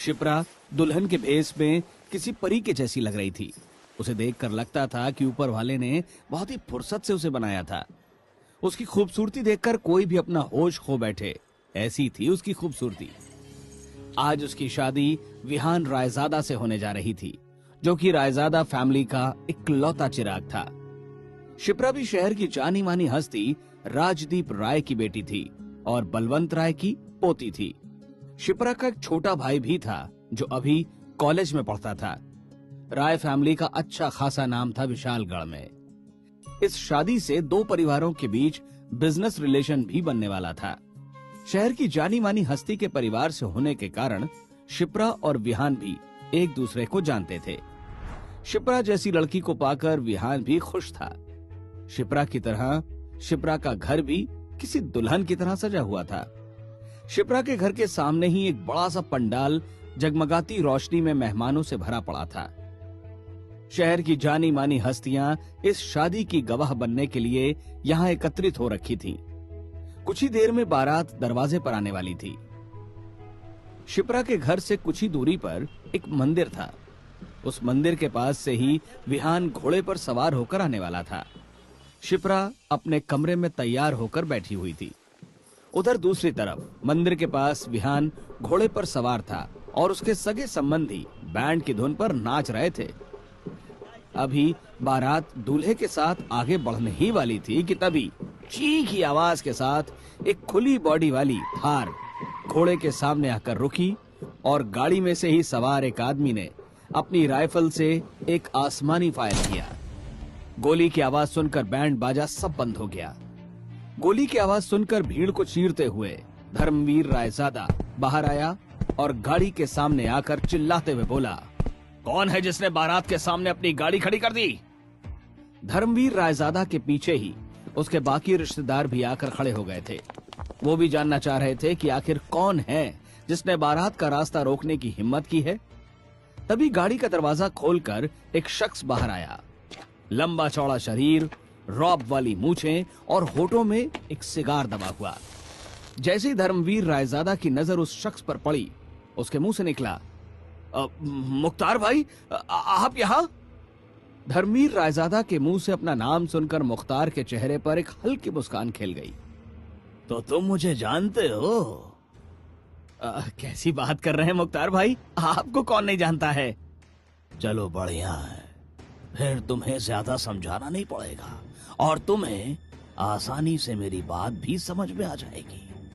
शिप्रा दुल्हन के भेस में किसी परी के जैसी लग रही थी। उसे देखकर लगता था कि ऊपर वाले ने बहुत ही फुर्सत से उसे बनाया था। उसकी खूबसूरती देखकर कोई भी अपना होश खो बैठे, ऐसी थी उसकी खूबसूरती। आज उसकी शादी विहान रायजादा से होने जा रही थी, जो कि रायजादा फैमिली का इकलौता चिराग था। शिप्रा भी शहर की जानी मानी हस्ती राजदीप राय की बेटी थी और बलवंत राय की पोती थी। शिप्रा का एक छोटा भाई भी था जो अभी कॉलेज में पढ़ता था। राय फैमिली का अच्छा खासा नाम था विशालगढ़ में। इस शादी से दो परिवारों के बीच बिजनेस रिलेशन भी बनने वाला था। शहर की जानी मानी हस्ती के परिवार से होने के कारण शिप्रा और विहान भी एक दूसरे को जानते थे। शिप्रा जैसी लड़की को पाकर विहान भी खुश था। शिप्रा की तरह शिप्रा का घर भी किसी दुल्हन की तरह सजा हुआ था। शिप्रा के घर के सामने ही एक बड़ा सा पंडाल जगमगाती रोशनी में मेहमानों से भरा पड़ा था। शहर की जानी मानी हस्तियां इस शादी की गवाह बनने के लिए यहां एकत्रित हो रखी थीं। कुछ ही देर में बारात दरवाजे पर आने वाली थी। शिप्रा के घर से कुछ ही दूरी पर एक मंदिर था। उस मंदिर के पास से ही विहान घोड़े पर सवार होकर आने वाला था। शिप्रा अपने कमरे में तैयार होकर बैठी हुई थी। उधर दूसरी तरफ मंदिर के पास विहान घोड़े पर सवार था और उसके सगे संबंधी बैंड की धुन पर नाच रहे थे। अभी बारात दूल्हे के साथ आगे बढ़ने ही वाली थी कि तभी चीख की आवाज के साथ एक खुली बॉडी वाली थार घोड़े के सामने आकर रुकी और गाड़ी में से ही सवार एक आदमी ने अपनी राइफल से एक आसमानी फायर किया। गोली की आवाज सुनकर बैंड बाजा सब बंद हो गया। गोली की आवाज सुनकर भीड़ को चीरते हुए धर्मवीर रायजादा बाहर आया और गाड़ी के सामने आकर चिल्लाते हुए बोला, कौन है जिसने बारात के सामने अपनी गाड़ी खड़ी कर दी? धर्मवीर रायजादा के पीछे ही उसके बाकी रिश्तेदार भी आकर खड़े हो गए थे। वो भी जानना चाह रहे थे कि आखिर कौन है जिसने बारात का रास्ता रोकने की हिम्मत की है। तभी गाड़ी का दरवाजा खोलकर एक शख्स बाहर आया। लंबा चौड़ा शरीर, रॉब वाली मूछें और होठों में एक सिगार दबा हुआ। जैसे ही धर्मवीर रायजादा की नजर उस शख्स पर पड़ी, उसके मुंह से निकला, मुख्तार भाई, आप यहाँ? धर्मवीर रायजादा के मुंह से अपना नाम सुनकर मुख्तार के चेहरे पर एक हल्की मुस्कान खेल गई। तो तुम मुझे जानते हो? कैसी बात कर रहे हैं मुख्तार भाई, आपको कौन नहीं जानता है? चलो बढ़िया है, फिर तुम्हें ज्यादा समझाना नहीं पड़ेगा और तुम्हें आसानी से मेरी बात भी समझ में आ जाएगी।